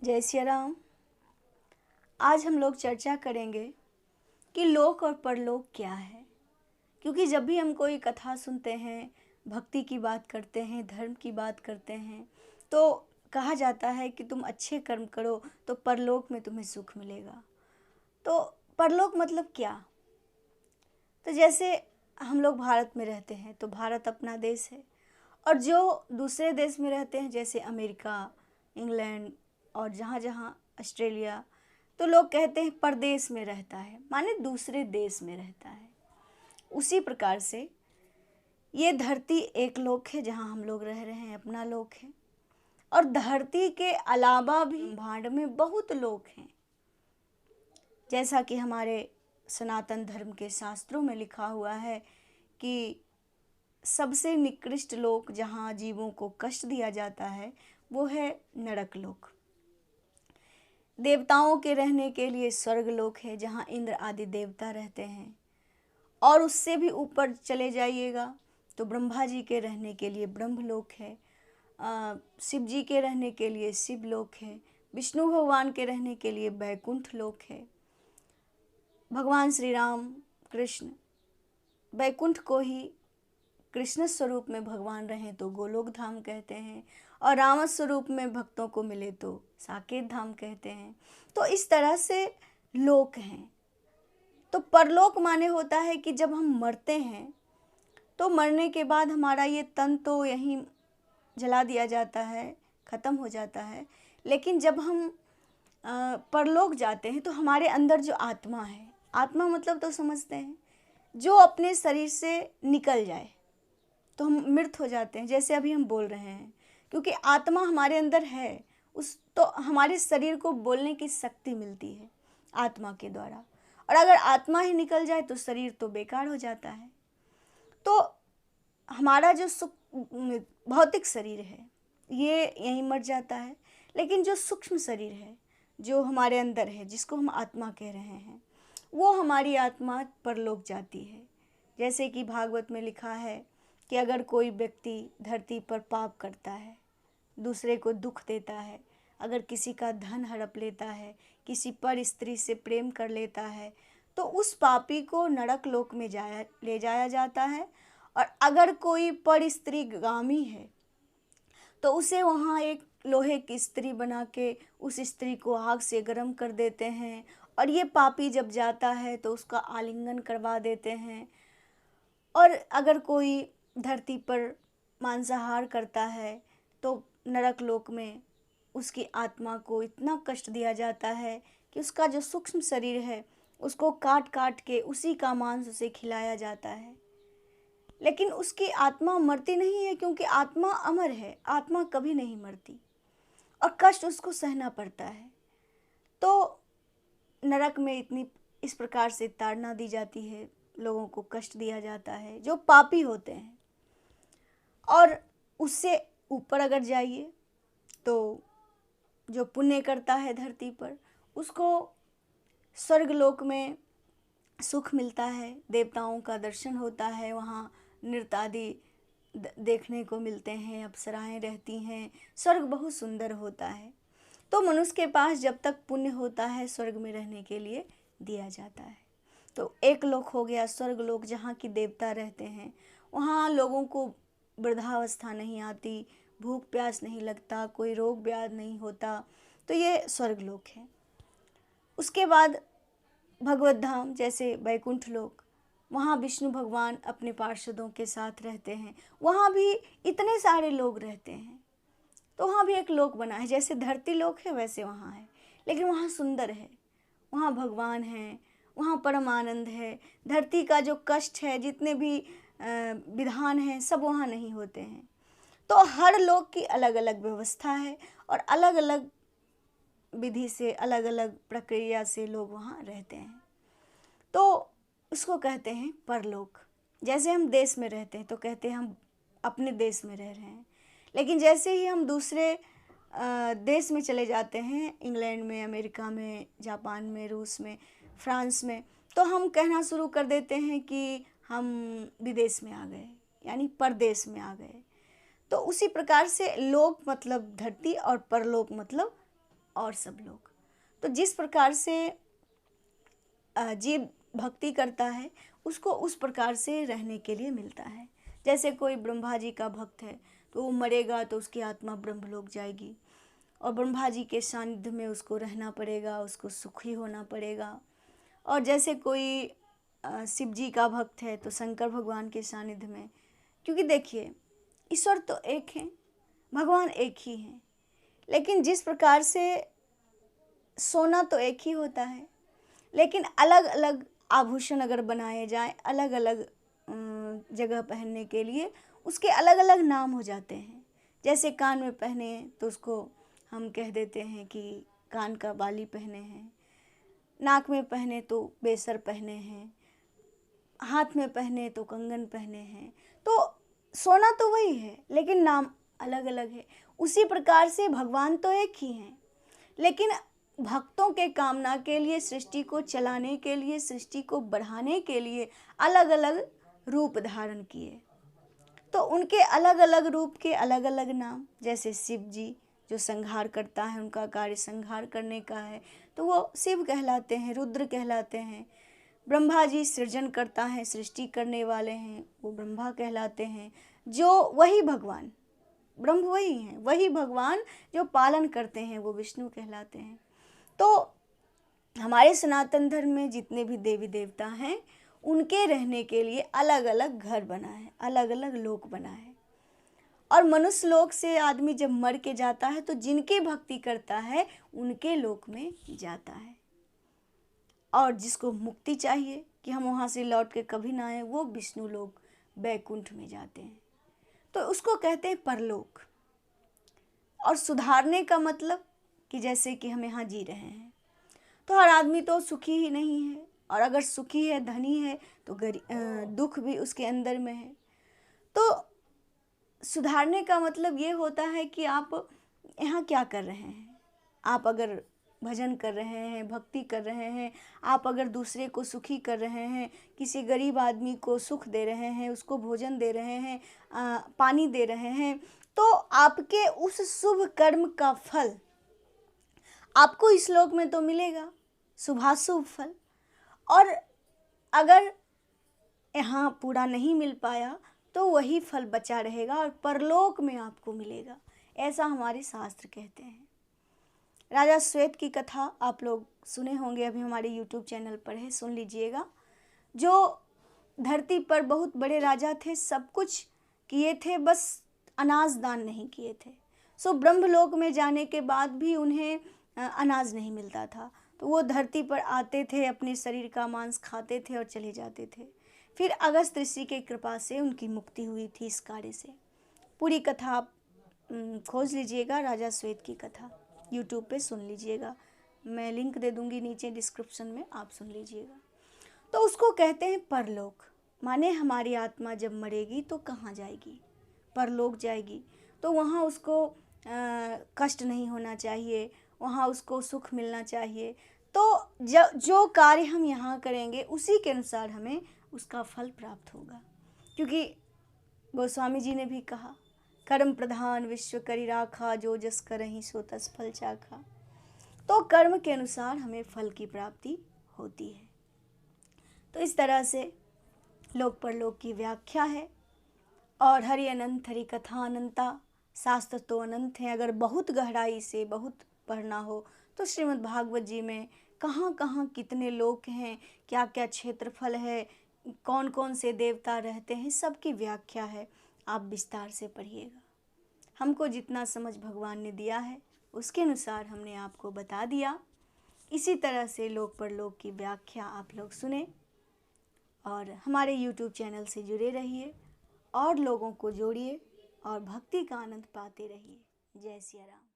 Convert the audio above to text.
जय सिया राम। आज हम लोग चर्चा करेंगे कि लोक और परलोक क्या है। क्योंकि जब भी हम कोई कथा सुनते हैं, भक्ति की बात करते हैं, धर्म की बात करते हैं, तो कहा जाता है कि तुम अच्छे कर्म करो तो परलोक में तुम्हें सुख मिलेगा। तो परलोक मतलब क्या? तो जैसे हम लोग भारत में रहते हैं तो भारत अपना देश है, और जो दूसरे देश में रहते हैं जैसे अमेरिका, इंग्लैंड और जहाँ जहाँ ऑस्ट्रेलिया, तो लोग कहते हैं परदेश में रहता है, माने दूसरे देश में रहता है। उसी प्रकार से ये धरती एक लोक है जहाँ हम लोग रह रहे हैं, अपना लोक है। और धरती के अलावा भी ब्रह्मांड में बहुत लोक हैं, जैसा कि हमारे सनातन धर्म के शास्त्रों में लिखा हुआ है कि सबसे निकृष्ट लोक जहाँ जीवों को कष्ट दिया जाता है वो है नरक लोक। देवताओं के रहने के लिए स्वर्ग लोक है जहाँ इंद्र आदि देवता रहते हैं, और उससे भी ऊपर चले जाइएगा तो ब्रह्मा जी के रहने के लिए ब्रह्मलोक है, शिव जी के रहने के लिए शिवलोक है, विष्णु भगवान के रहने के लिए बैकुंठ लोक है। भगवान श्री राम कृष्ण बैकुंठ को ही कृष्ण स्वरूप में भगवान रहें तो गोलोक धाम कहते हैं, और राम स्वरूप में भक्तों को मिले तो साकेत धाम कहते हैं। तो इस तरह से लोक हैं। तो परलोक माने होता है कि जब हम मरते हैं तो मरने के बाद हमारा ये तन तो यहीं जला दिया जाता है, ख़त्म हो जाता है, लेकिन जब हम परलोक जाते हैं तो हमारे अंदर जो आत्मा है, आत्मा मतलब तो समझते हैं, जो अपने शरीर से निकल जाए तो हम मृत हो जाते हैं। जैसे अभी हम बोल रहे हैं, क्योंकि आत्मा हमारे अंदर है, उस तो हमारे शरीर को बोलने की शक्ति मिलती है आत्मा के द्वारा। और अगर आत्मा ही निकल जाए तो शरीर तो बेकार हो जाता है। तो हमारा जो भौतिक शरीर है ये यहीं मर जाता है, लेकिन जो सूक्ष्म शरीर है जो हमारे अंदर है, जिसको हम आत्मा कह रहे हैं, वो हमारी आत्मा परलोक जाती है। जैसे कि भागवत में लिखा है कि अगर कोई व्यक्ति धरती पर पाप करता है, दूसरे को दुख देता है, अगर किसी का धन हड़प लेता है, किसी पर स्त्री से प्रेम कर लेता है, तो उस पापी को नरक लोक में ले जाया जाता है। और अगर कोई पर स्त्री गामी है तो उसे वहाँ एक लोहे की स्त्री बना के उस स्त्री को आग से गर्म कर देते हैं, और ये पापी जब जाता है तो उसका आलिंगन करवा देते हैं। और अगर कोई धरती पर मांसाहार करता है तो नरक लोक में उसकी आत्मा को इतना कष्ट दिया जाता है कि उसका जो सूक्ष्म शरीर है उसको काट काट के उसी का मांस उसे खिलाया जाता है। लेकिन उसकी आत्मा मरती नहीं है, क्योंकि आत्मा अमर है, आत्मा कभी नहीं मरती, और कष्ट उसको सहना पड़ता है। तो नरक में इतनी इस प्रकार से ताड़ना दी जाती है, लोगों को कष्ट दिया जाता है जो पापी होते हैं। और उससे ऊपर अगर जाइए तो जो पुण्य करता है धरती पर, उसको स्वर्गलोक में सुख मिलता है, देवताओं का दर्शन होता है, वहाँ नृत्य आदि देखने को मिलते हैं, अप्सराएं रहती हैं, स्वर्ग बहुत सुंदर होता है। तो मनुष्य के पास जब तक पुण्य होता है स्वर्ग में रहने के लिए दिया जाता है। तो एक लोक हो गया स्वर्ग लोक, जहाँ की देवता रहते हैं, वहाँ लोगों को वृद्धावस्था नहीं आती, भूख प्यास नहीं लगता, कोई रोग व्याध नहीं होता, तो ये स्वर्ग लोक है। उसके बाद भगवत धाम जैसे बैकुंठ लोक, वहाँ विष्णु भगवान अपने पार्षदों के साथ रहते हैं, वहाँ भी इतने सारे लोग रहते हैं, तो वहाँ भी एक लोक बना है। जैसे धरती लोक है वैसे वहाँ है, लेकिन वहाँ सुंदर है, वहाँ भगवान हैं, वहाँ परम आनंद है। धरती का जो कष्ट है, जितने भी विधान हैं, सब वहाँ नहीं होते हैं। तो हर लोक की अलग अलग व्यवस्था है, और अलग अलग विधि से, अलग अलग प्रक्रिया से लोग वहाँ रहते हैं। तो उसको कहते हैं परलोक। जैसे हम देश में रहते हैं तो कहते हैं हम अपने देश में रह रहे हैं, लेकिन जैसे ही हम दूसरे देश में चले जाते हैं, इंग्लैंड में, अमेरिका में, जापान में, रूस में, फ्रांस में, तो हम कहना शुरू कर देते हैं कि हम विदेश में आ गए, यानी परदेश में आ गए। तो उसी प्रकार से लोक मतलब धरती और परलोक मतलब और सब लोग। तो जिस प्रकार से जीव भक्ति करता है उसको उस प्रकार से रहने के लिए मिलता है। जैसे कोई ब्रह्मा जी का भक्त है तो वो मरेगा तो उसकी आत्मा ब्रह्मलोक जाएगी और ब्रह्मा जी के सानिध्य में उसको रहना पड़ेगा, उसको सुखी होना पड़ेगा। और जैसे कोई शिव जी का भक्त है तो शंकर भगवान के सानिध्य में, क्योंकि देखिए ईश्वर तो एक है, भगवान एक ही हैं, लेकिन जिस प्रकार से सोना तो एक ही होता है, लेकिन अलग अलग आभूषण अगर बनाए जाएं अलग अलग जगह पहनने के लिए, उसके अलग अलग नाम हो जाते हैं। जैसे कान में पहने तो उसको हम कह देते हैं कि कान का बाली पहने हैं, नाक में पहने तो बेसर पहने हैं, हाथ में पहने तो कंगन पहने हैं। तो सोना तो वही है लेकिन नाम अलग अलग है। उसी प्रकार से भगवान तो एक ही हैं, लेकिन भक्तों के कामना के लिए, सृष्टि को चलाने के लिए, सृष्टि को बढ़ाने के लिए अलग अलग रूप धारण किए। तो उनके अलग अलग रूप के अलग अलग नाम। जैसे शिव जी जो संहार करता है, उनका कार्य संहार करने का है तो वो शिव कहलाते हैं, रुद्र कहलाते हैं। ब्रह्मा जी सृजन करता है, सृष्टि करने वाले हैं, वो ब्रह्मा कहलाते हैं। जो वही भगवान, ब्रह्म वही हैं, वही भगवान जो पालन करते हैं वो विष्णु कहलाते हैं। तो हमारे सनातन धर्म में जितने भी देवी देवता हैं उनके रहने के लिए अलग अलग घर बना है, अलग अलग लोक बना है। और मनुष्य लोक से आदमी जब मर के जाता है तो जिनकी भक्ति करता है उनके लोक में जाता है। और जिसको मुक्ति चाहिए कि हम वहाँ से लौट के कभी ना आए, वो विष्णु लोक बैकुंठ में जाते हैं। तो उसको कहते हैं परलोक। और सुधारने का मतलब कि जैसे कि हम यहाँ जी रहे हैं तो हर आदमी तो सुखी ही नहीं है, और अगर सुखी है, धनी है तो दुख भी उसके अंदर में है। तो सुधारने का मतलब ये होता है कि आप यहाँ क्या कर रहे हैं। आप अगर भजन कर रहे हैं, भक्ति कर रहे हैं, आप अगर दूसरे को सुखी कर रहे हैं, किसी गरीब आदमी को सुख दे रहे हैं, उसको भोजन दे रहे हैं, पानी दे रहे हैं, तो आपके उस शुभ कर्म का फल आपको इस लोक में तो मिलेगा, शुभाशुभ फल। और अगर यहाँ पूरा नहीं मिल पाया तो वही फल बचा रहेगा और परलोक में आपको मिलेगा, ऐसा हमारे शास्त्र कहते हैं। राजा श्वेत की कथा आप लोग सुने होंगे, अभी हमारे YouTube चैनल पर है, सुन लीजिएगा। जो धरती पर बहुत बड़े राजा थे, सब कुछ किए थे, बस अनाज दान नहीं किए थे। सो ब्रह्मलोक में जाने के बाद भी उन्हें अनाज नहीं मिलता था, तो वो धरती पर आते थे, अपने शरीर का मांस खाते थे और चले जाते थे। फिर अगस्त ऋषि की कृपा से उनकी मुक्ति हुई थी इस कार्य से। पूरी कथा आप खोज लीजिएगा, राजा श्वेत की कथा YouTube पे सुन लीजिएगा, मैं लिंक दे दूंगी नीचे डिस्क्रिप्शन में, आप सुन लीजिएगा। तो उसको कहते हैं परलोक। माने हमारी आत्मा जब मरेगी तो कहाँ जाएगी, परलोक जाएगी। तो वहाँ उसको कष्ट नहीं होना चाहिए, वहाँ उसको सुख मिलना चाहिए। तो जो कार्य हम यहाँ करेंगे उसी के अनुसार हमें उसका फल प्राप्त होगा। क्योंकि गोस्वामी जी ने भी कहा, कर्म प्रधान विश्व करी राखा, जो जस करहि सो तस फल चाखा। तो कर्म के अनुसार हमें फल की प्राप्ति होती है। तो इस तरह से लोक परलोक की व्याख्या है। और हरि अनंत, हरि कथा अनंता, शास्त्र तो अनंत हैं। अगर बहुत गहराई से बहुत पढ़ना हो तो श्रीमद् भागवत जी में कहाँ कहाँ कितने लोक हैं, क्या क्या क्षेत्रफल है, कौन कौन से देवता रहते हैं, सबकी व्याख्या है। आप विस्तार से पढ़िएगा। हमको जितना समझ भगवान ने दिया है उसके अनुसार हमने आपको बता दिया। इसी तरह से लोक परलोक की व्याख्या आप लोग सुने और हमारे YouTube चैनल से जुड़े रहिए और लोगों को जोड़िए और भक्ति का आनंद पाते रहिए। जय सिया राम।